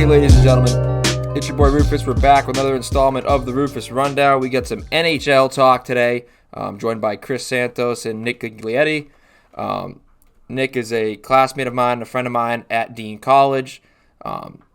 Hey, ladies and gentlemen, it's your boy Rufus. We're back with another installment of the Rufus Rundown. We got some NHL talk today, joined by Chris Santos and Nick Giglietti. Nick is a classmate of mine, a friend of mine at Dean College,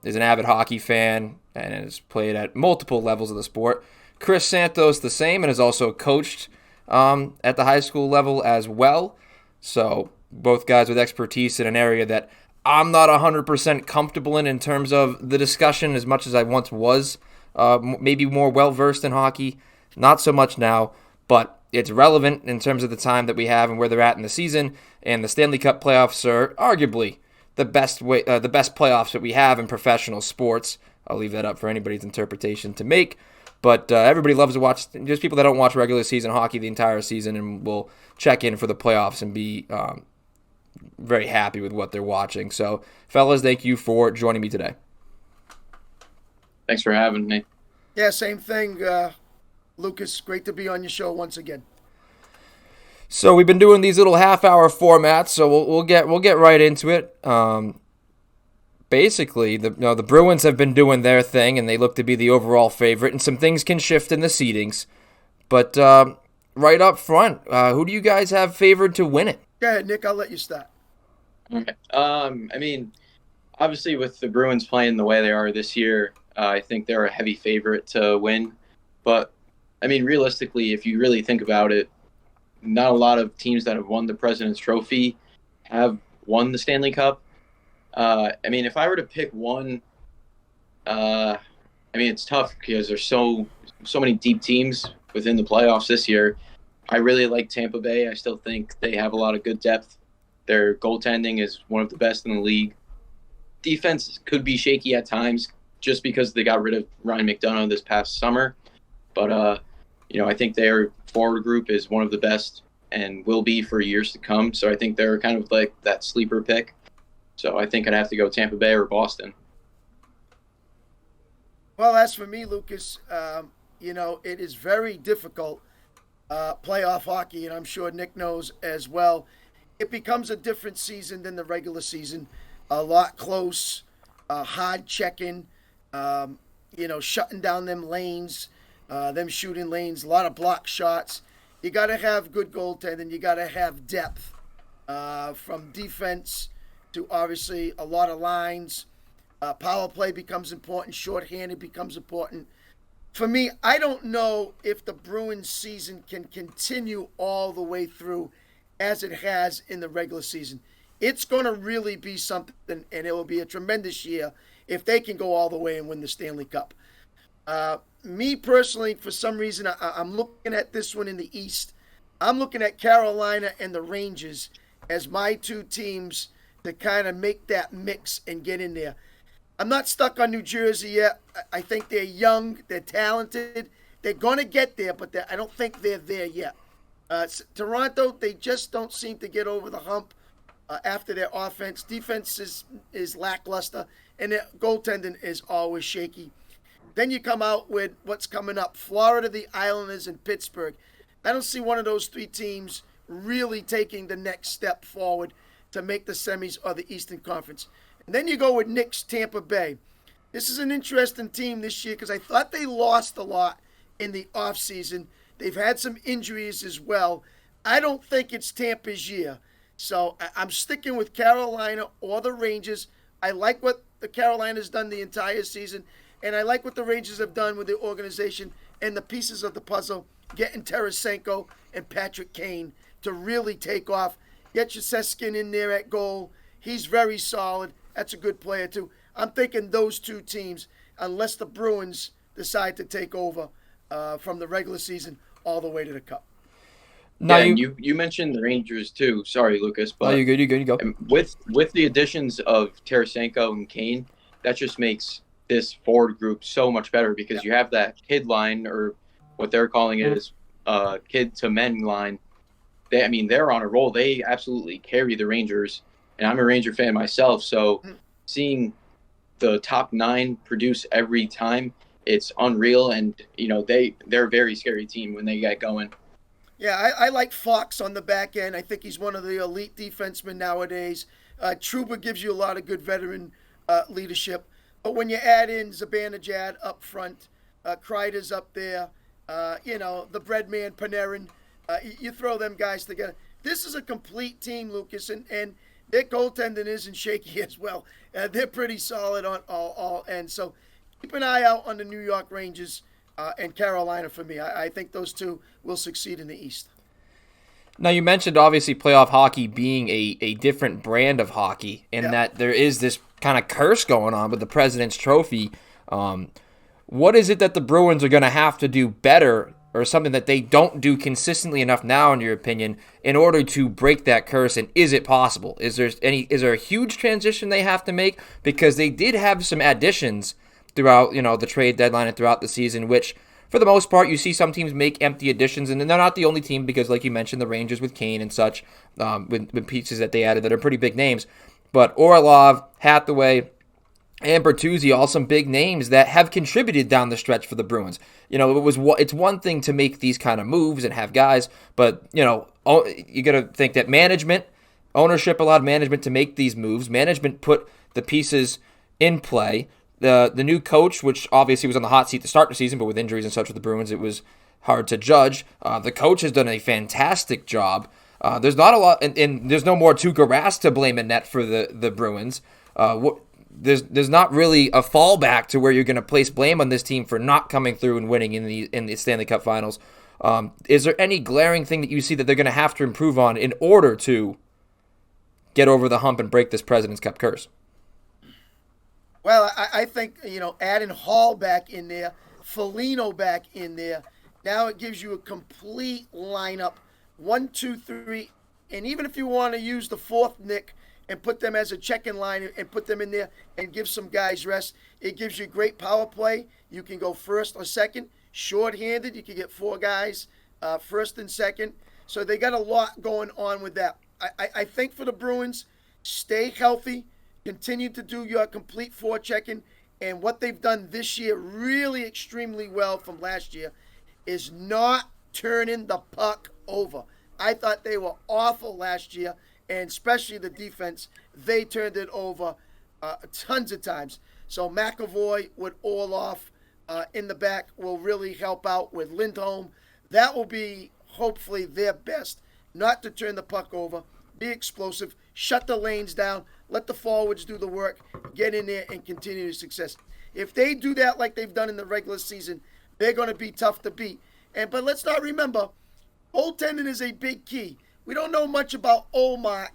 is an avid hockey fan, and has played at multiple levels of the sport. Chris Santos the same, and has also coached at the high school level as well. So both guys with expertise in an area that I'm not 100% comfortable in terms of the discussion as much as I once was. Maybe more well-versed in hockey. Not so much now, but it's relevant in terms of the time that we have and where they're at in the season. And the Stanley Cup playoffs are arguably the best playoffs that we have in professional sports. I'll leave that up for anybody's interpretation to make. But everybody loves to watch. There's people that don't watch regular season hockey the entire season and will check in for the playoffs and be very happy with what they're watching. So, fellas, thank you for joining me today. Thanks for having me. Yeah, same thing, Lucas. Great to be on your show once again. So we've been doing these little half-hour formats, so we'll get right into it. Basically, the Bruins have been doing their thing, and they look to be the overall favorite. And some things can shift in the seedings, but right up front, who do you guys have favored to win it? Go ahead, Nick. I'll let you start. Okay. I mean, obviously with the Bruins playing the way they are this year, I think they're a heavy favorite to win. But, I mean, realistically, if you really think about it, not a lot of teams that have won the President's Trophy have won the Stanley Cup. I mean, if I were to pick one, I mean, it's tough because there's so many deep teams within the playoffs this year. I really like Tampa Bay. I still think they have a lot of good depth. Their goaltending is one of the best in the league. Defense could be shaky at times just because they got rid of Ryan McDonough this past summer. But, I think their forward group is one of the best and will be for years to come. So I think they're kind of like that sleeper pick. So I think I'd have to go Tampa Bay or Boston. Well, as for me, Lucas, it is very difficult playoff hockey, and I'm sure Nick knows as well. It becomes a different season than the regular season. A lot close, hard checking, shutting down them lanes, them shooting lanes, a lot of block shots. You got to have good goaltending. You got to have depth from defense to obviously a lot of lines. Power play becomes important. Shorthanded becomes important. For me, I don't know if the Bruins season can continue all the way through as it has in the regular season. It's going to really be something, and it will be a tremendous year if they can go all the way and win the Stanley Cup. Me personally, for some reason, I'm looking at this one in the East. I'm looking at Carolina and the Rangers as my two teams to kind of make that mix and get in there. I'm not stuck on New Jersey yet. I think they're young, they're talented. They're going to get there, but I don't think they're there yet. Toronto, they just don't seem to get over the hump after their offense. Defense is lackluster, and their goaltending is always shaky. Then you come out with what's coming up, Florida, the Islanders, and Pittsburgh. I don't see one of those three teams really taking the next step forward to make the semis or the Eastern Conference. And then you go with Nick's Tampa Bay. This is an interesting team this year because I thought they lost a lot in the offseason. They've had some injuries as well. I don't think it's Tampa's year. So I'm sticking with Carolina or the Rangers. I like what the Carolina's done the entire season, and I like what the Rangers have done with the organization and the pieces of the puzzle, getting Tarasenko and Patrick Kane to really take off. Get Yaseskin in there at goal. He's very solid. That's a good player, too. I'm thinking those two teams, unless the Bruins decide to take over from the regular season all the way to the Cup. Now, you mentioned the Rangers, too. Sorry, Lucas. But you're good. You go. With the additions of Tarasenko and Kane, that just makes this forward group so much better because you have that kid line, or what they're calling it is kid to men line. They're on a roll. They absolutely carry the Rangers, and I'm a Ranger fan myself, so seeing the top nine produce every time, it's unreal, and they're a very scary team when they get going. Yeah, I like Fox on the back end. I think he's one of the elite defensemen nowadays. Trouba gives you a lot of good veteran leadership. But when you add in Zibanejad up front, Kreider's up there, the Breadman, Panarin, you throw them guys together. This is a complete team, Lucas, and their goaltending isn't shaky as well. They're pretty solid on all ends. So keep an eye out on the New York Rangers and Carolina for me. I think those two will succeed in the East. Now, you mentioned obviously playoff hockey being a different brand of hockey, and that there is this kind of curse going on with the President's Trophy. What is it that the Bruins are going to have to do better, or something that they don't do consistently enough now, in your opinion, in order to break that curse? And is it possible? Is there a huge transition they have to make? Because they did have some additions throughout the trade deadline and throughout the season, which, for the most part, you see some teams make empty additions, and they're not the only team because, like you mentioned, the Rangers with Kane and such, with pieces that they added that are pretty big names. But Orlov, Hathaway, and Bertuzzi, all some big names that have contributed down the stretch for the Bruins. It's one thing to make these kind of moves and have guys, but you got to think that management, ownership allowed management to make these moves. Management put the pieces in play. The new coach, which obviously was on the hot seat to start the season, but with injuries and such with the Bruins, it was hard to judge. The coach has done a fantastic job. There's not a lot, and there's no more Tuukka Rask to blame in net for the Bruins. There's not really a fallback to where you're going to place blame on this team for not coming through and winning in the Stanley Cup Finals. Is there any glaring thing that you see that they're going to have to improve on in order to get over the hump and break this President's Cup curse? Well, I think, adding Hall back in there, Foligno back in there, now it gives you a complete lineup, 1, 2, 3, and even if you want to use the fourth Nick and put them as a check-in line and put them in there and give some guys rest, it gives you great power play. You can go first or second. Short-handed, you can get 4 guys, first and second. So they got a lot going on with that. I think for the Bruins, stay healthy. Continue to do your complete forechecking, and what they've done this year really extremely well from last year is not turning the puck over. I thought they were awful last year, and especially the defense. They turned it over tons of times. So McAvoy with Orlov in the back will really help out with Lindholm. That will be hopefully their best, not to turn the puck over, be explosive, shut the lanes down, let the forwards do the work, get in there and continue to success. If they do that like they've done in the regular season, they're going to be tough to beat. But let's not remember, goaltending is a big key. We don't know much about Olmark,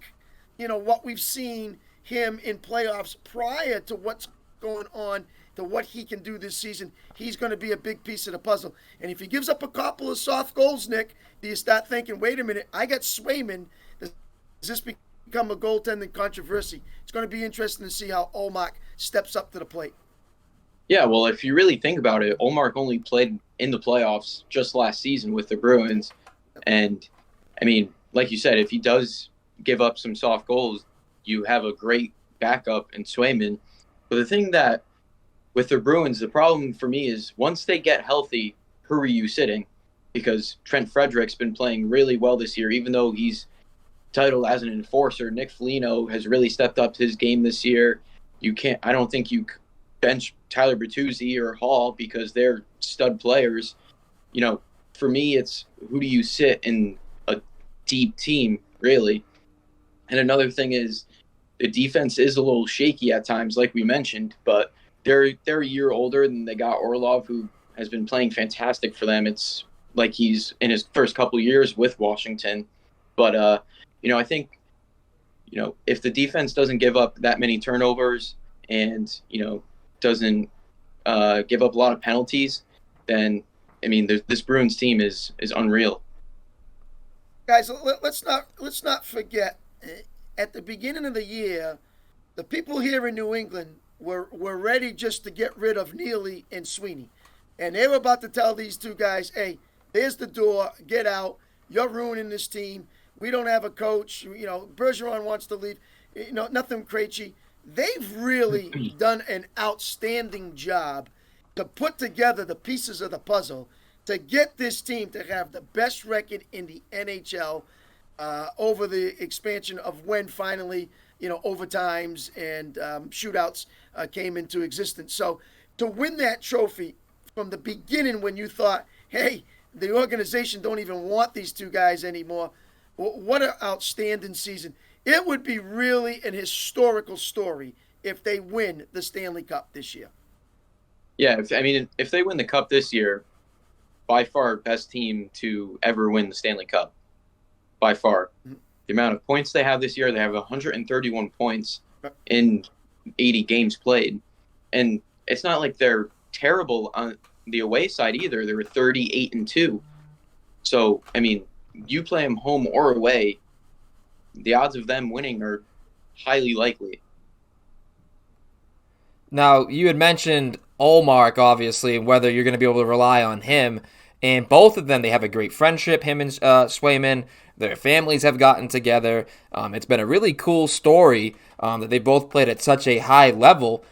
what we've seen him in playoffs prior to what's going on, to what he can do this season. He's going to be a big piece of the puzzle. And if he gives up a couple of soft goals, Nick, do you start thinking, wait a minute, I got Swayman. Does this become a goaltending controversy? It's going to be interesting to see how Olmark steps up to the plate. Yeah, well, if you really think about it, Olmark only played in the playoffs just last season with the Bruins. And, like you said, if he does give up some soft goals, you have a great backup in Swayman. But the thing that, with the Bruins, the problem for me is once they get healthy, who are you sitting? Because Trent Frederick's been playing really well this year, even though he's titled as an enforcer. Nick Foligno has really stepped up his game this year. I don't think you bench Tyler Bertuzzi or Hall because they're stud players. For me, it's who do you sit in a deep team, really? And another thing is the defense is a little shaky at times, like we mentioned, but they're a year older and they got Orlov, who has been playing fantastic for them. It's like he's in his first couple years with Washington. But, I think, if the defense doesn't give up that many turnovers and, doesn't give up a lot of penalties, then, this Bruins team is unreal. Guys, let's not forget, at the beginning of the year, the people here in New England were ready just to get rid of Neely and Sweeney. And they were about to tell these two guys, hey, there's the door, get out, you're ruining this team. We don't have a coach. Bergeron wants to leave. Nothing Krejci. They've really done an outstanding job to put together the pieces of the puzzle to get this team to have the best record in the NHL over the expansion of when finally overtimes and shootouts came into existence. So to win that trophy from the beginning, when you thought, hey, the organization don't even want these two guys anymore, what an outstanding season. It would be really an historical story if they win the Stanley Cup this year. Yeah, if they win the Cup this year, by far best team to ever win the Stanley Cup. By far. The amount of points they have this year, they have 131 points in 80 games played. And it's not like they're terrible on the away side either. They were 38-2. So, you play them home or away, the odds of them winning are highly likely. Now, you had mentioned Ullmark, obviously, and whether you're going to be able to rely on him. And both of them, they have a great friendship, him and Swayman. Their families have gotten together. It's been a really cool story that they both played at such a high level.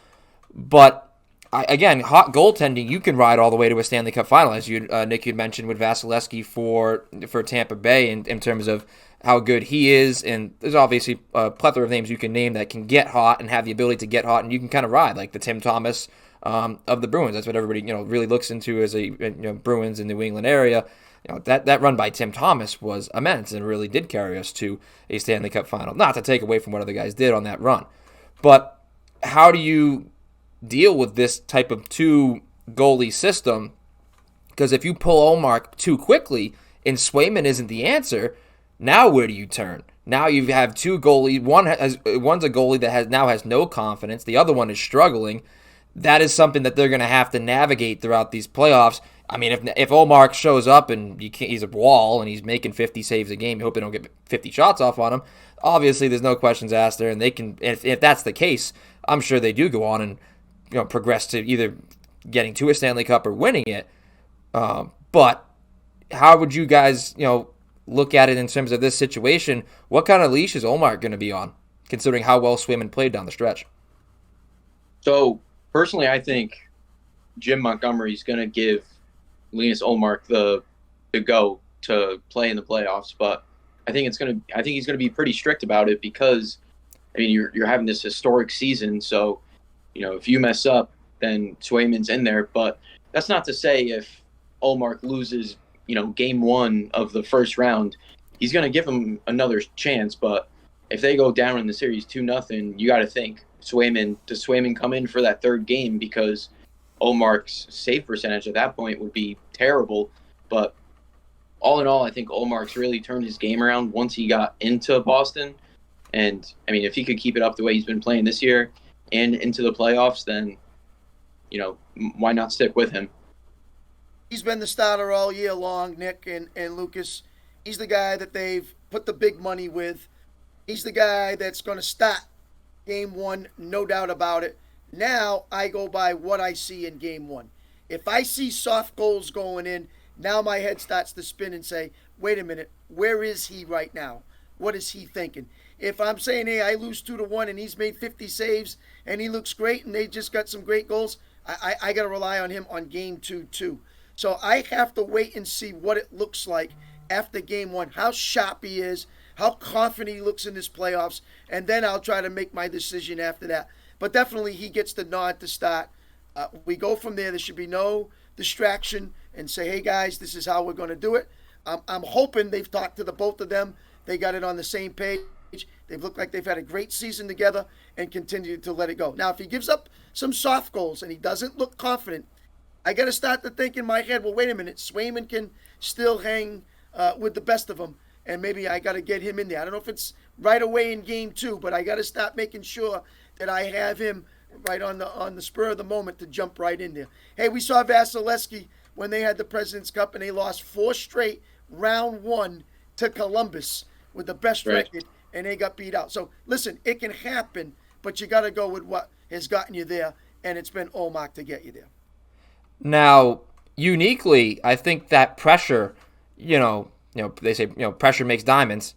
But, again, hot goaltending, you can ride all the way to a Stanley Cup final, as Nick, you'd mentioned with Vasilevsky for Tampa Bay in terms of how good he is. And there's obviously a plethora of names you can name that can get hot and have the ability to get hot, and you can kind of ride, like the Tim Thomas of the Bruins. That's what everybody really looks into as a Bruins in the New England area. That run by Tim Thomas was immense and really did carry us to a Stanley Cup final. Not to take away from what other guys did on that run, but how do you deal with this type of two goalie system? Because if you pull Ullmark too quickly and Swayman isn't the answer, now where do you turn? Now you have two goalies. One's a goalie that now has no confidence. The other one is struggling. That is something that they're going to have to navigate throughout these playoffs. If Ullmark shows up and he's a wall and he's making 50 saves a game, you hope they don't get 50 shots off on him. Obviously, there's no questions asked there, and they can. If that's the case, I'm sure they do go on and progress to either getting to a Stanley Cup or winning it. But how would you guys look at it in terms of this situation? What kind of leash is Ullmark going to be on, considering how well Swayman played down the stretch? So personally, I think Jim Montgomery's going to give Linus Ullmark the go to play in the playoffs, but I think he's going to be pretty strict about it because you're having this historic season, so if you mess up, then Swayman's in there. But that's not to say if Ullmark loses, game one of the first round, he's going to give him another chance. But if they go down in the series 2-0, you got to think, does Swayman come in for that third game? Because Ullmark's save percentage at that point would be terrible. But all in all, I think Ullmark's really turned his game around once he got into Boston. And, if he could keep it up the way he's been playing this year and into the playoffs, then, why not stick with him? He's been the starter all year long, Nick and Lucas. He's the guy that they've put the big money with. He's the guy that's going to start game one, no doubt about it. Now I go by what I see in game one. If I see soft goals going in, now my head starts to spin and say, wait a minute, where is he right now? What is he thinking? If I'm saying, hey, I lose 2-1 and he's made 50 saves and he looks great and they just got some great goals, I got to rely on him on game two too. So I have to wait and see what it looks like after game one, how sharp he is, how confident he looks in this playoffs, and then I'll try to make my decision after that. But definitely he gets the nod to start. We go from there. There should be no distraction and say, hey, guys, this is how we're going to do it. I'm hoping they've talked to the both of them. They got it on the same page. They've looked like they've had a great season together and continue to let it go. Now, if he gives up some soft goals and he doesn't look confident, I got to start to think in my head, well, wait a minute, Swayman can still hang with the best of them, and maybe I got to get him in there. I don't know if it's right away in game two, but I got to start making sure that I have him right on the spur of the moment to jump right in there. Hey, we saw Vasilevsky when they had the President's Cup, and they lost 4 straight round one to Columbus with the best record, and they got beat out. So, listen, it can happen, but you got to go with what has gotten you there, and it's been Ullmark to get you there. Now, uniquely, I think that pressure, they say, pressure makes diamonds,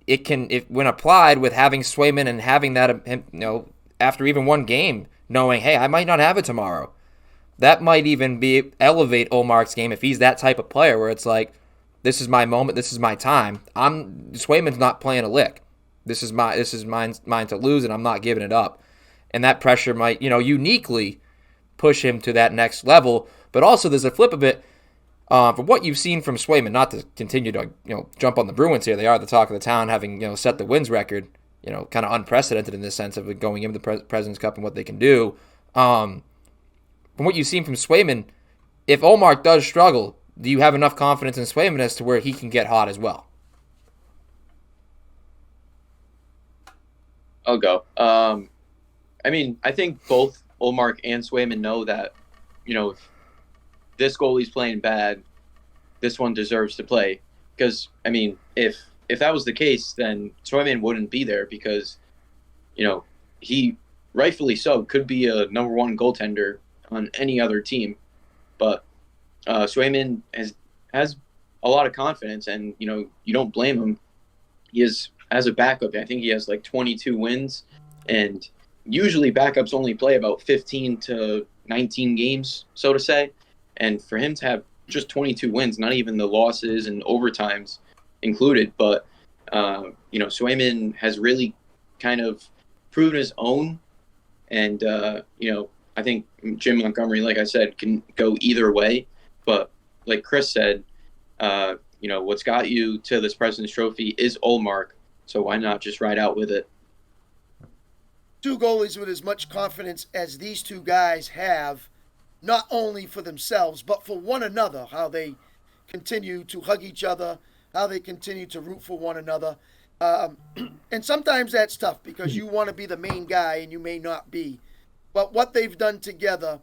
it can, when applied with having Swayman and having that, after even one game, knowing, hey, I might not have it tomorrow. That might even elevate Ullmark's game if he's that type of player where it's like, this is my moment, this is my time. Swayman's not playing a lick. this is mine to lose, and I'm not giving it up. And that pressure might, uniquely push him to that next level. But also, there's a flip of it. From what you've seen from Swayman, not to continue to jump on the Bruins here, they are the talk of the town, having set the wins record, kind of unprecedented in the sense of going into the President's Cup and what they can do. From what you've seen from Swayman, if Ullmark does struggle, do you have enough confidence in Swayman as to where he can get hot as well? I'll go. I think both Ullmark and Swayman know that, if this goalie's playing bad, this one deserves to play. Because, if that was the case, then Swayman wouldn't be there because, he rightfully so could be a number one goaltender on any other team. But Swayman has a lot of confidence, and, you don't blame him. He is, as a backup, I think he has like 22 wins, and usually backups only play about 15 to 19 games, so to say. And for him to have just 22 wins, not even the losses and overtimes included, but, Swayman has really kind of proven his own. And, I think Jim Montgomery, like I said, can go either way. But like Chris said, what's got you to this President's Trophy is Ullmark. So why not just ride out with it? Two goalies with as much confidence as these two guys have, not only for themselves, but for one another, how they continue to hug each other, how they continue to root for one another. And sometimes that's tough because you want to be the main guy and you may not be. But what they've done together,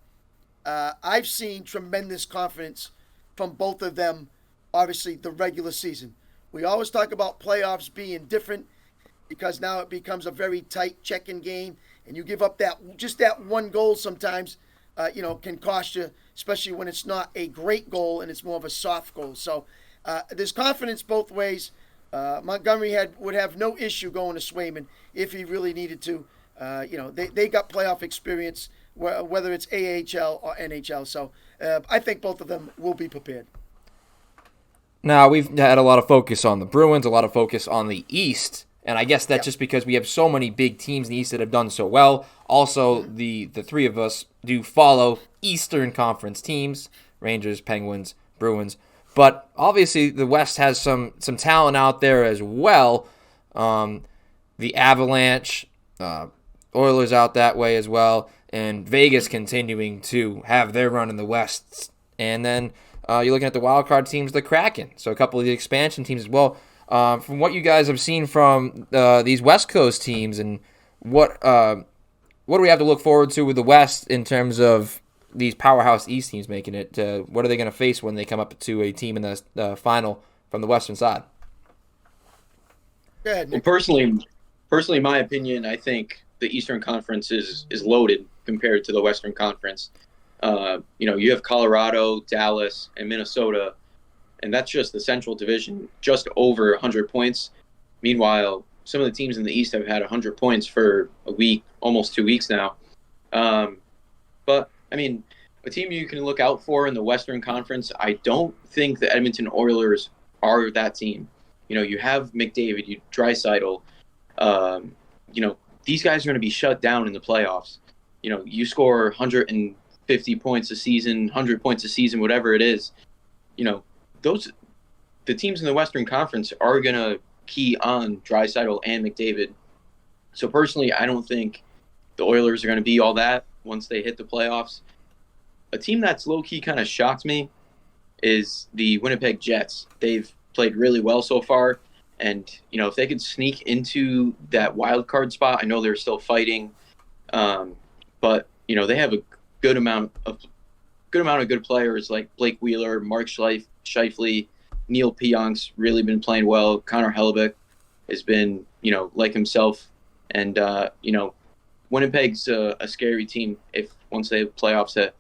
I've seen tremendous confidence from both of them, obviously, the regular season. We always talk about playoffs being different because now it becomes a very tight check-in game, and you give up that one goal sometimes, can cost you, especially when it's not a great goal and it's more of a soft goal. So there's confidence both ways. Montgomery would have no issue going to Swayman if he really needed to. They got playoff experience, whether it's AHL or NHL. So I think both of them will be prepared. Now, we've had a lot of focus on the Bruins, a lot of focus on the East, and I guess that's just because we have so many big teams in the East that have done so well. Also, the three of us do follow Eastern Conference teams, Rangers, Penguins, Bruins. But obviously, the West has some talent out there as well. The Avalanche, Oilers out that way as well, and Vegas continuing to have their run in the West. And then you're looking at the wild card teams, the Kraken. So a couple of the expansion teams as well. From what you guys have seen from these West Coast teams, and what do we have to look forward to with the West in terms of these powerhouse East teams making it? What are they going to face when they come up to a team in the final from the Western side? Go ahead, Nick. Well, personally, my opinion, I think the Eastern Conference is loaded compared to the Western Conference. You have Colorado, Dallas, and Minnesota, and that's just the Central Division, just over 100 points. Meanwhile, some of the teams in the East have had 100 points for a week, almost 2 weeks now. But, a team you can look out for in the Western Conference, I don't think the Edmonton Oilers are that team. You have McDavid, Draisaitl. These guys are going to be shut down in the playoffs. You score 150 points a season, 100 points a season, whatever it is. The teams in the Western Conference are going to key on Draisaitl and McDavid. So personally, I don't think the Oilers are going to be all that once they hit the playoffs. A team that's low-key kind of shocked me is the Winnipeg Jets. They've played really well so far. And, if they could sneak into that wild card spot, I know they're still fighting. But, they have a good amount of good players like Blake Wheeler, Mark Scheifele, Neil Pionk's really been playing well. Connor Hellebuyck has been, like himself. And, Winnipeg's a scary team once they have playoffs hit.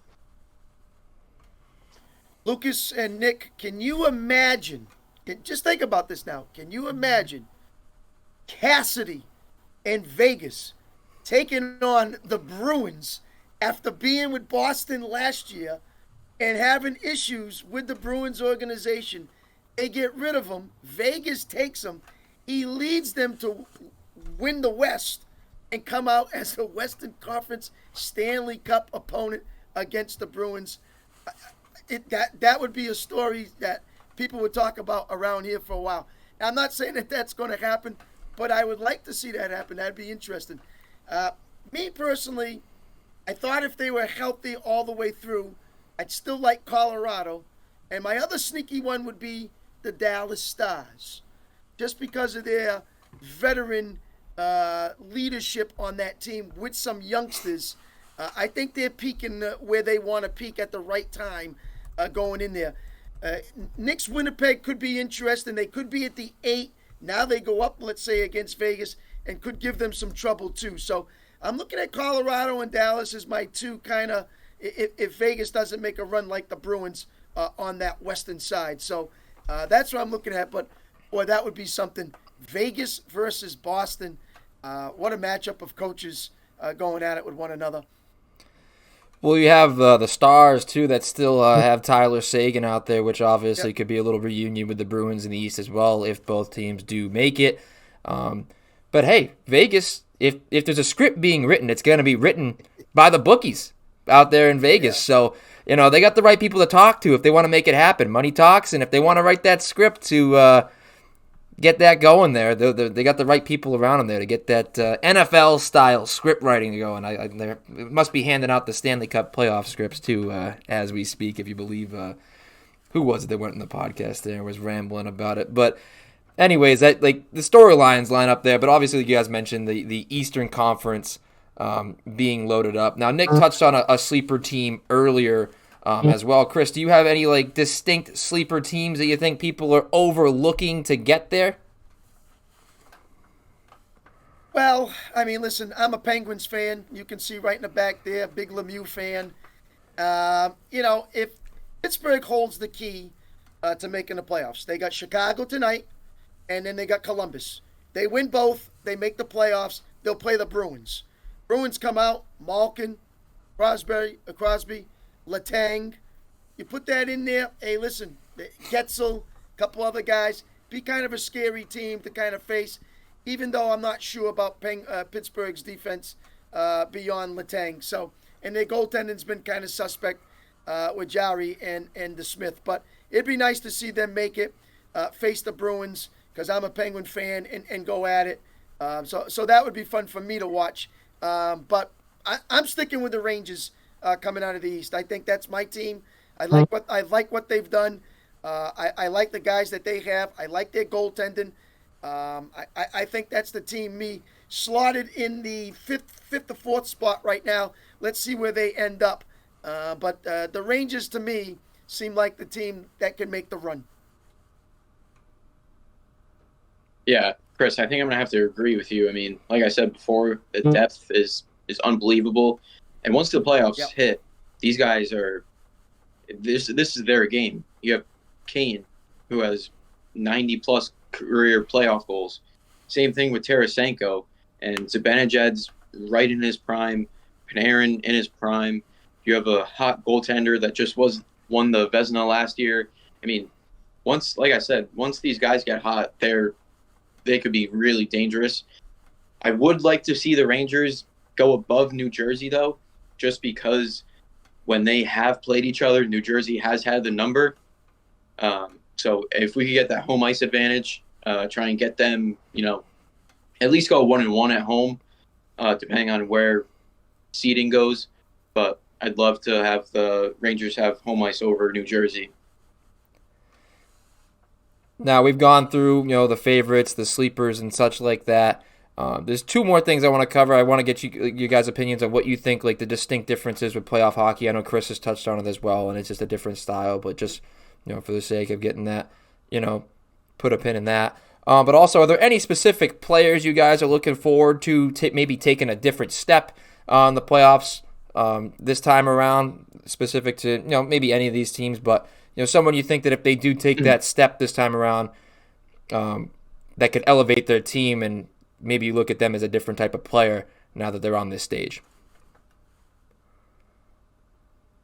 Lucas and Nick, can you imagine? Just think about this now. Can you imagine Cassidy and Vegas taking on the Bruins after being with Boston last year and having issues with the Bruins organization? They get rid of him. Vegas takes him. He leads them to win the West and come out as a Western Conference Stanley Cup opponent against the Bruins. That would be a story that people would talk about around here for a while. Now, I'm not saying that that's going to happen, but I would like to see that happen. That'd be interesting. Me personally, I thought if they were healthy all the way through, I'd still like Colorado. And my other sneaky one would be the Dallas Stars, just because of their veteran leadership on that team with some youngsters. I think they're peaking where they want to peak at the right time going in there. Knicks Winnipeg could be interesting. They could be at the 8. Now they go up, let's say, against Vegas and could give them some trouble too. So I'm looking at Colorado and Dallas as my two kind of, if Vegas doesn't make a run like the Bruins on that western side. So that's what I'm looking at. But, boy, that would be something. Vegas versus Boston. What a matchup of coaches going at it with one another. Well, you have the Stars, too, that still have Tyler Seguin out there, which obviously could be a little reunion with the Bruins in the East as well if both teams do make it. But, hey, Vegas, if there's a script being written, it's going to be written by the bookies out there in Vegas. So, they got the right people to talk to if they want to make it happen. Money talks, and if they want to write that script to get that going there, they got the right people around them there to get that NFL-style script writing going. They must be handing out the Stanley Cup playoff scripts, too, as we speak, if you believe who was it that went in the podcast there and was rambling about it. But anyways, the storylines line up there, but obviously you guys mentioned the Eastern Conference being loaded up. Now, Nick touched on a sleeper team earlier as well. Chris, do you have any distinct sleeper teams that you think people are overlooking to get there? Well, I mean, listen, I'm a Penguins fan. You can see right in the back there, big Lemieux fan. If Pittsburgh holds the key to making the playoffs, they got Chicago tonight, and then they got Columbus. They win both, they make the playoffs, they'll play the Bruins. Bruins come out, Malkin, Crosby, Letang. You put that in there, hey, listen, Getzel, a couple other guys, be kind of a scary team to kind of face, even though I'm not sure about Pittsburgh's defense beyond Letang. So, and their goaltending's been kind of suspect with Jarry and DeSmith. But it'd be nice to see them make it, face the Bruins, because I'm a Penguin fan, and go at it. So that would be fun for me to watch. But I'm sticking with the Rangers coming out of the East. I think that's my team. I like what they've done. I like the guys that they have. I like their goaltending. I think that's the team. Me slotted in the fifth to fourth spot right now. Let's see where they end up. But the Rangers to me seem like the team that can make the run. Yeah, Chris, I think I'm going to have to agree with you. I mean, like I said before, the depth is unbelievable. And once the playoffs hit, these guys are this is their game. You have Kane, who has 90-plus career playoff goals. Same thing with Tarasenko. And Zibanejad's right in his prime. Panarin in his prime. You have a hot goaltender that just won the Vezina last year. I mean, once these guys get hot, they could be really dangerous. I would like to see the Rangers go above New Jersey, though, just because when they have played each other, New Jersey has had the number. So if we could get that home ice advantage, try and get them, at least go 1-1 at home, depending on where seeding goes. But I'd love to have the Rangers have home ice over New Jersey. Now, we've gone through, the favorites, the sleepers, and such like that. There's two more things I want to cover. I want to get you guys' opinions on what you think, the distinct differences with playoff hockey. I know Chris has touched on it as well, and it's just a different style, but just, for the sake of getting that, put a pin in that. But also, are there any specific players you guys are looking forward to maybe taking a different step on the playoffs this time around, specific to, maybe any of these teams, but someone you think that if they do take that step this time around, that could elevate their team, and maybe you look at them as a different type of player now that they're on this stage?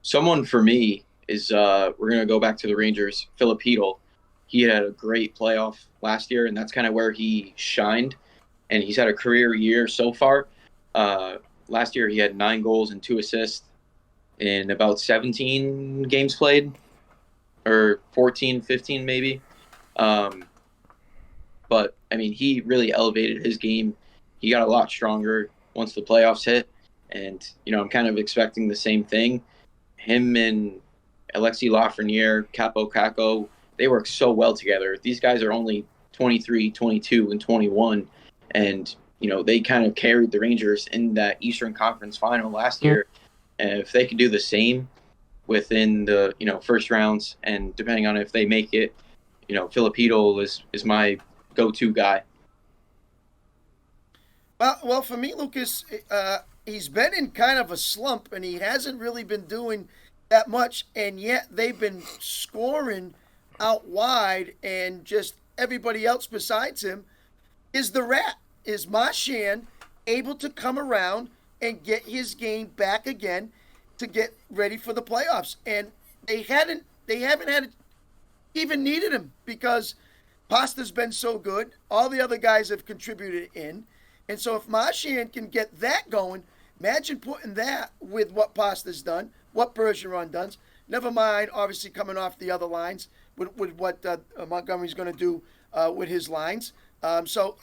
Someone for me is, we're going to go back to the Rangers, Philip Hedl. He had a great playoff last year, and that's kind of where he shined. and he's had a career year so far. Last year he had 9 goals and 2 assists in about 17 games played, or 14, 15 maybe. But I mean, he really elevated his game. He got a lot stronger once the playoffs hit, and I'm kind of expecting the same thing. Him and Alexis Lafreniere, Capo Caco, they work so well together. These guys are only 23, 22, and 21, and they kind of carried the Rangers in that Eastern Conference final last year. And if they could do the same within the first rounds, and depending on if they make it, Filipino is my go-to guy. Well, for me, Lucas, he's been in kind of a slump, and he hasn't really been doing that much, and yet they've been scoring out wide, and just everybody else besides him is the rat. Is Marchand able to come around and get his game back again to get ready for the playoffs? And they haven't had even needed him, because Pasta's been so good. All the other guys have contributed in. And so if Marchand can get that going, imagine putting that with what Pasta's done, what Bergeron does. Never mind, obviously, coming off the other lines with what Montgomery's going to do with his lines. So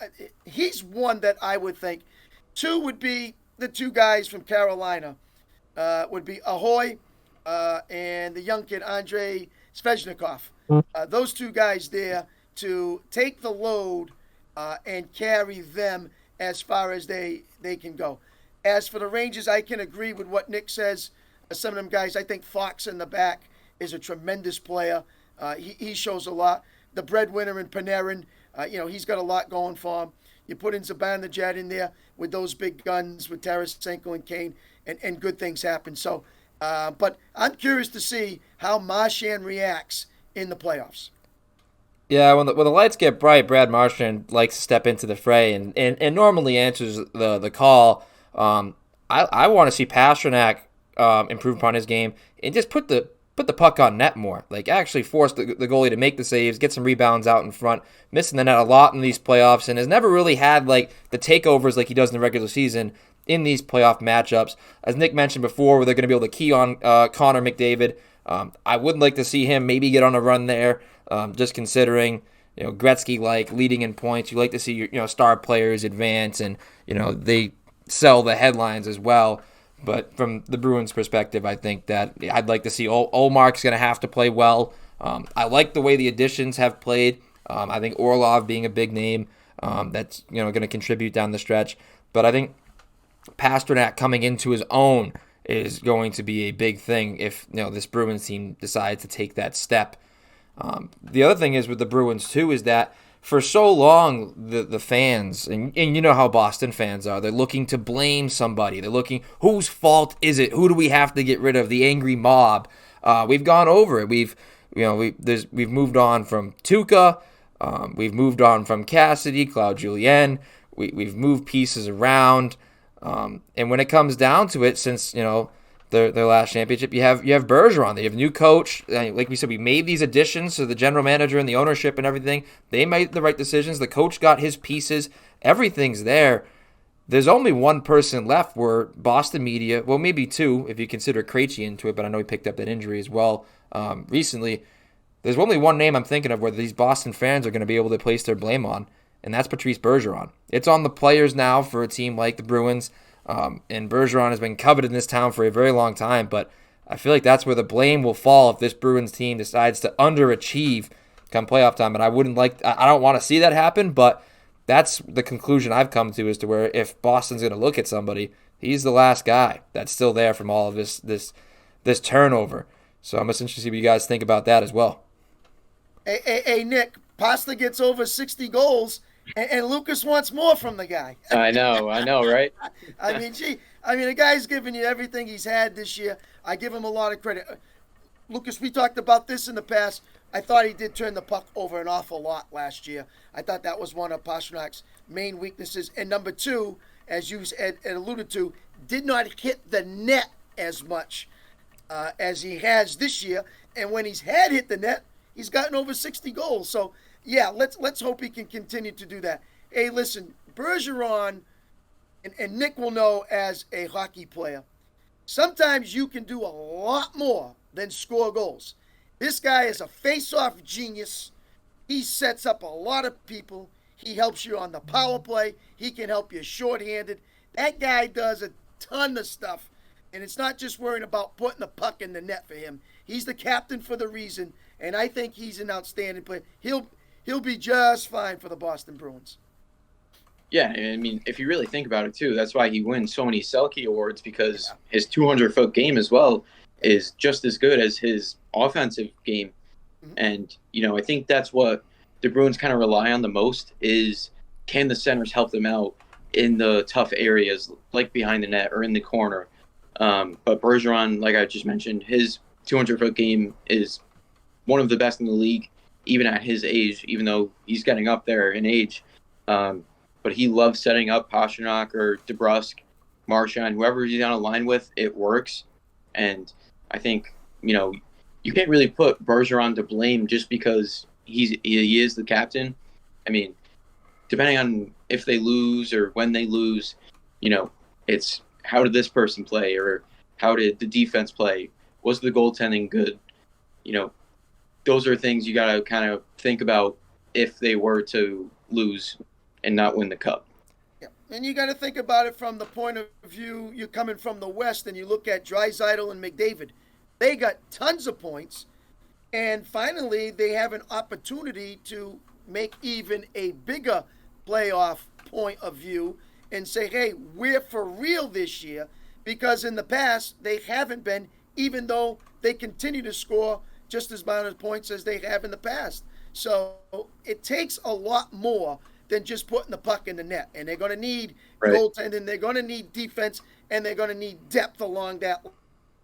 he's one that I would think. 2 would be the 2 guys from Carolina. Would be Ahoy and the young kid, Andrei Svechnikov. Those 2 guys there to take the load and carry them as far as they can go. As for the Rangers, I can agree with what Nick says. Some of them guys, I think Fox in the back is a tremendous player. He shows a lot. The breadwinner in Panarin, he's got a lot going for him. You put in Zibanejad in there with those big guns with Tarasenko and Kane, and good things happen. So, but I'm curious to see how Marchand reacts in the playoffs. Yeah, when the lights get bright, Brad Marchand likes to step into the fray and normally answers the call. I want to see Pastrnak improve upon his game and just put the puck on net more. Like, actually force the goalie to make the saves, get some rebounds out in front. Missing the net a lot in these playoffs, and has never really had like the takeovers like he does in the regular season in these playoff matchups. As Nick mentioned before, where they're going to be able to key on Connor McDavid. I would like to see him maybe get on a run there. Just considering, Gretzky like leading in points. You like to see your star players advance, and they sell the headlines as well. But from the Bruins' perspective, I think that I'd like to see Olmark's going to have to play well. I like the way the additions have played. I think Orlov being a big name that's going to contribute down the stretch. But I think Pastrnak coming into his own is going to be a big thing if this Bruins team decides to take that step. The other thing is with the Bruins too is that for so long the fans, and you know how Boston fans are, they're looking to blame somebody. They're looking, whose fault is it? Who do we have to get rid of? The angry mob. We've gone over it. We've moved on from Tuukka. We've moved on from Cassidy, Claude Julien. We've moved pieces around. And when it comes down to it, since their last championship, you have Bergeron. They have a new coach. Like we said, we made these additions to the general manager and the ownership and everything. They made the right decisions. The coach got his pieces. Everything's there. There's only one person left where Boston media, well, maybe 2 if you consider Krejci into it, but I know he picked up that injury as well recently. There's only one name I'm thinking of where these Boston fans are going to be able to place their blame on, and that's Patrice Bergeron. It's on the players now for a team like the Bruins. And Bergeron has been coveted in this town for a very long time, but I feel like that's where the blame will fall if this Bruins team decides to underachieve come playoff time. And I don't want to see that happen, but that's the conclusion I've come to, as to where if Boston's going to look at somebody, he's the last guy that's still there from all of this turnover. So I'm just interested to see what you guys think about that as well. Hey, Nick, Pasta gets over 60 goals. And Lucas wants more from the guy. I know, right? I mean, the guy's giving you everything he's had this year. I give him a lot of credit. Lucas, we talked about this in the past. I thought he did turn the puck over an awful lot last year. I thought that was one of Pasternak's main weaknesses. And number 2, as you alluded to, did not hit the net as much as he has this year. And when he's had hit the net, he's gotten over 60 goals. So, yeah, let's hope he can continue to do that. Hey, listen, Bergeron, and Nick will know as a hockey player, sometimes you can do a lot more than score goals. This guy is a face-off genius. He sets up a lot of people. He helps you on the power play. He can help you shorthanded. That guy does a ton of stuff. And it's not just worrying about putting the puck in the net for him. He's the captain for the reason, and I think he's an outstanding player. He'll be just fine for the Boston Bruins. Yeah, I mean, if you really think about it, too, that's why he wins so many Selke Awards, because his 200-foot game as well is just as good as his offensive game. Mm-hmm. And, I think that's what the Bruins kind of rely on the most is, can the centers help them out in the tough areas, like behind the net or in the corner? But Bergeron, like I just mentioned, his 200-foot game is one of the best in the league, even at his age, even though he's getting up there in age. But he loves setting up Pastrnak or DeBrusk, Marchand, whoever he's on a line with, it works. And I think, you can't really put Bergeron to blame just because he is the captain. I mean, depending on if they lose or when they lose, it's how did this person play, or how did the defense play? Was the goaltending good? Those are things you got to kind of think about if they were to lose and not win the cup. Yeah. And you got to think about it from the point of view, you're coming from the West and you look at Draisaitl and McDavid. They got tons of points, and finally they have an opportunity to make even a bigger playoff point of view and say, hey, we're for real this year, because in the past they haven't been, even though they continue to score just as many points as they have in the past. So it takes a lot more than just putting the puck in the net. And they're going to need goaltending, they're going to need defense, and they're going to need depth along that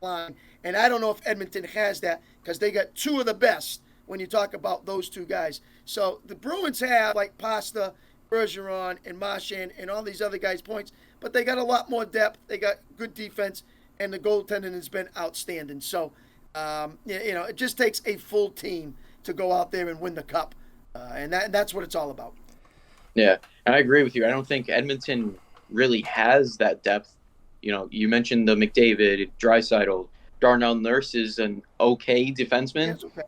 line. And I don't know if Edmonton has that, because they got two of the best when you talk about those two guys. So the Bruins have, like Pasta, Bergeron, and Marchand, and all these other guys' points, but they got a lot more depth. They got good defense, and the goaltending has been outstanding. So, it just takes a full team to go out there and win the cup, and that's what it's all about. Yeah, I agree with you. I don't think Edmonton really has that depth. You mentioned the McDavid, Draisaitl. Darnell Nurse is an okay defenseman. That's okay.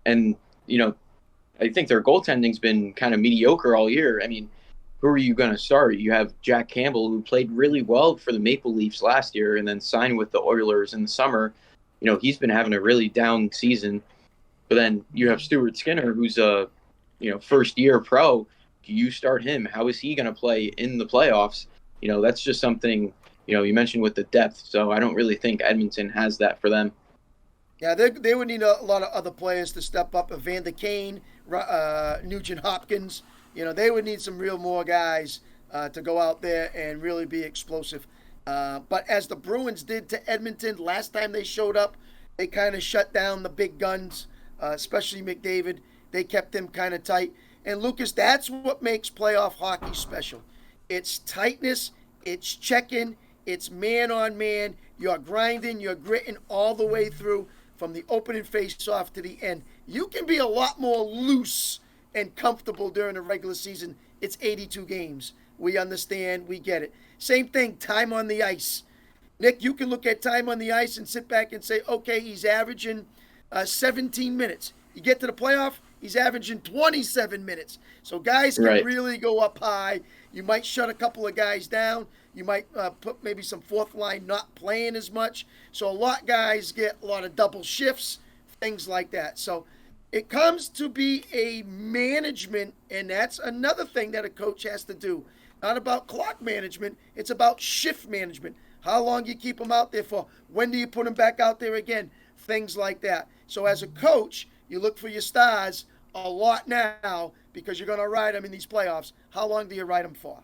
And, I think their goaltending's been kind of mediocre all year. I mean, who are you going to start? You have Jack Campbell, who played really well for the Maple Leafs last year and then signed with the Oilers in the summer. He's been having a really down season. But then you have Stuart Skinner, who's a, first-year pro. Do you start him? How is he going to play in the playoffs? That's just something, you mentioned with the depth. So I don't really think Edmonton has that for them. Yeah, they would need a lot of other players to step up. Evander Kane, Nugent Hopkins. They would need some real more guys to go out there and really be explosive. But as the Bruins did to Edmonton last time they showed up, they kind of shut down the big guns, especially McDavid. They kept him kind of tight. And Lucas, that's what makes playoff hockey special. It's tightness, it's checking, it's man on man. You're grinding, you're gritting all the way through from the opening face-off to the end. You can be a lot more loose and comfortable during the regular season. It's 82 games. We understand, we get it. Same thing, time on the ice. Nick, you can look at time on the ice and sit back and say, okay, he's averaging 17 minutes. You get to the playoff, he's averaging 27 minutes. So guys can really go up high. You might shut a couple of guys down. You might put maybe some fourth line not playing as much. So a lot of guys get a lot of double shifts, things like that. So it comes to be a management, and that's another thing that a coach has to do. Not about clock management, it's about shift management. How long you keep them out there for? When do you put them back out there again? Things like that. So as a coach, you look for your stars a lot now because you're going to ride them in these playoffs. How long do you ride them for?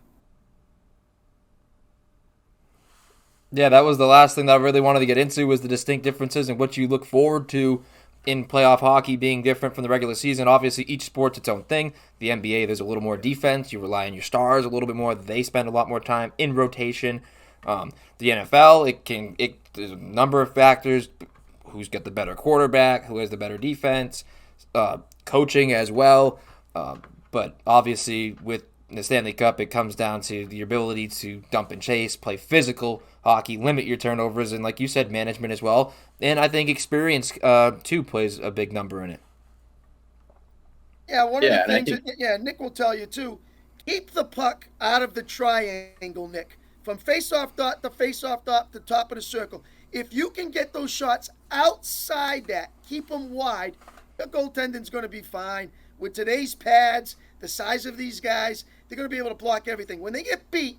Yeah, that was the last thing that I really wanted to get into, was the distinct differences and what you look forward to in playoff hockey being different from the regular season. Obviously, each sport's its own thing. The NBA, there's a little more defense. You rely on your stars a little bit more. They spend a lot more time in rotation. The NFL, there's a number of factors. Who's got the better quarterback? Who has the better defense? Coaching as well. But obviously, with in the Stanley Cup, it comes down to the ability to dump and chase, play physical hockey, limit your turnovers, and like you said, management as well. And I think experience, too, plays a big number in it. Yeah, one of the things, Nick will tell you too, keep the puck out of the triangle, Nick. From face-off dot to face-off dot to top of the circle. If you can get those shots outside that, keep them wide, your goaltending's going to be fine. With today's pads, the size of these guys, they're going to be able to block everything. When they get beat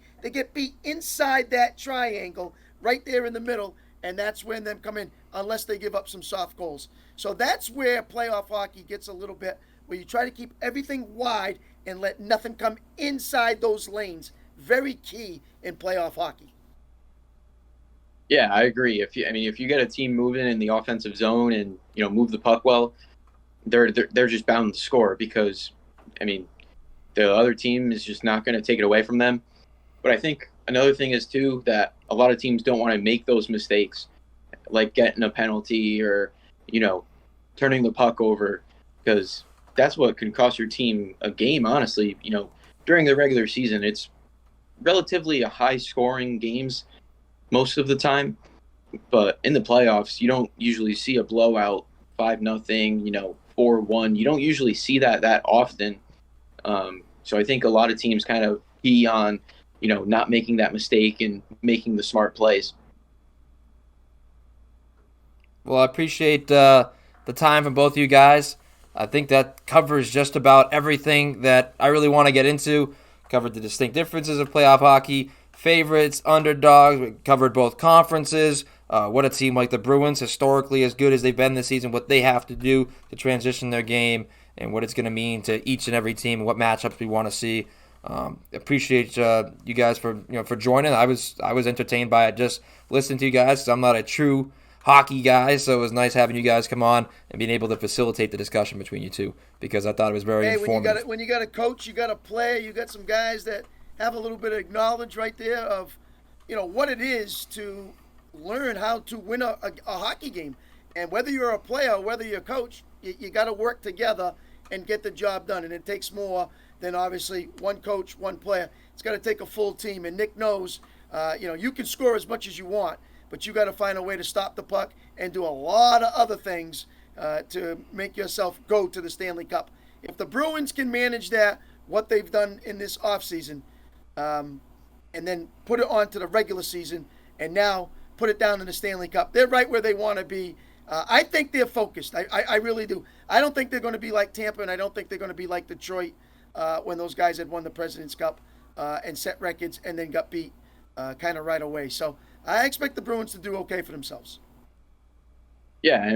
inside that triangle, right there in the middle, and that's when them come in, unless they give up some soft goals. So that's where playoff hockey gets a little bit, where you try to keep everything wide and let nothing come inside those lanes. Very key in playoff hockey. Yeah, I agree. If you get a team moving in the offensive zone and move the puck well, they're just bound to score because the other team is just not going to take it away from them. But I think another thing is too that a lot of teams don't want to make those mistakes, like getting a penalty or turning the puck over, because that's what can cost your team a game. Honestly, during the regular season, it's relatively a high-scoring games most of the time, but in the playoffs, you don't usually see a blowout 5-0, 4-1. You don't usually see that often. So I think a lot of teams kind of key on, not making that mistake and making the smart plays. Well, I appreciate the time from both of you guys. I think that covers just about everything that I really want to get into. Covered the distinct differences of playoff hockey, favorites, underdogs. We covered both conferences, what a team like the Bruins, historically as good as they've been this season, what they have to do to transition their game, and what it's going to mean to each and every team, and what matchups we want to see. Appreciate you guys for joining. I was entertained by it just listening to you guys, because I'm not a true hockey guy, so it was nice having you guys come on and being able to facilitate the discussion between you two, because I thought it was very informative. When you got a coach, you got a player, you got some guys that have a little bit of knowledge right there of what it is to learn how to win a hockey game. And whether you're a player or whether you're a coach, you got to work together and get the job done. And it takes more than obviously one coach, one player. It's got to take a full team. And Nick knows, you can score as much as you want, but you got to find a way to stop the puck and do a lot of other things to make yourself go to the Stanley Cup. If the Bruins can manage that, what they've done in this offseason, and then put it on to the regular season, and now put it down in the Stanley Cup, they're right where they want to be. I think they're focused. I really do. I don't think they're going to be like Tampa, and I don't think they're going to be like Detroit when those guys had won the President's Cup and set records and then got beat kind of right away. So I expect the Bruins to do okay for themselves. Yeah,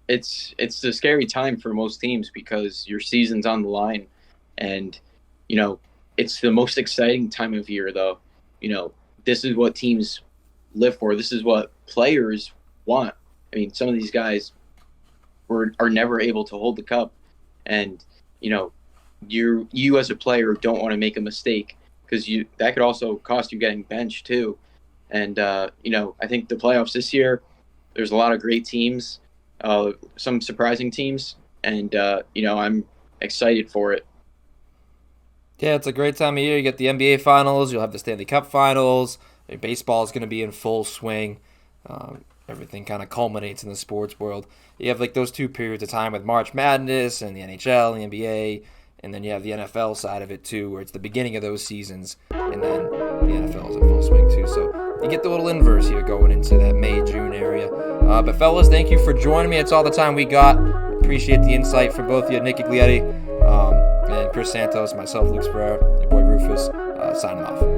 it's a scary time for most teams because your season's on the line, and it's the most exciting time of year, though. This is what teams live for. This is what players want. Some of these guys are never able to hold the cup, and you as a player don't want to make a mistake, because that could also cost you getting benched too. And I think the playoffs this year, there's a lot of great teams, some surprising teams, and I'm excited for it. Yeah, it's a great time of year. You get the NBA Finals. You'll have the Stanley Cup Finals. Baseball is going to be in full swing. Everything kind of culminates in the sports world. You have those 2 periods of time with March Madness and the NHL and the NBA, and then you have the NFL side of it too, where it's the beginning of those seasons, and then the NFL is in full swing too. So you get the little inverse here going into that May-June area. But fellas, thank you for joining me. It's all the time we got. Appreciate the insight from both of you, Nick Giglietti, and Chris Santos, myself, Luke Sperrer, your boy Rufus, signing off.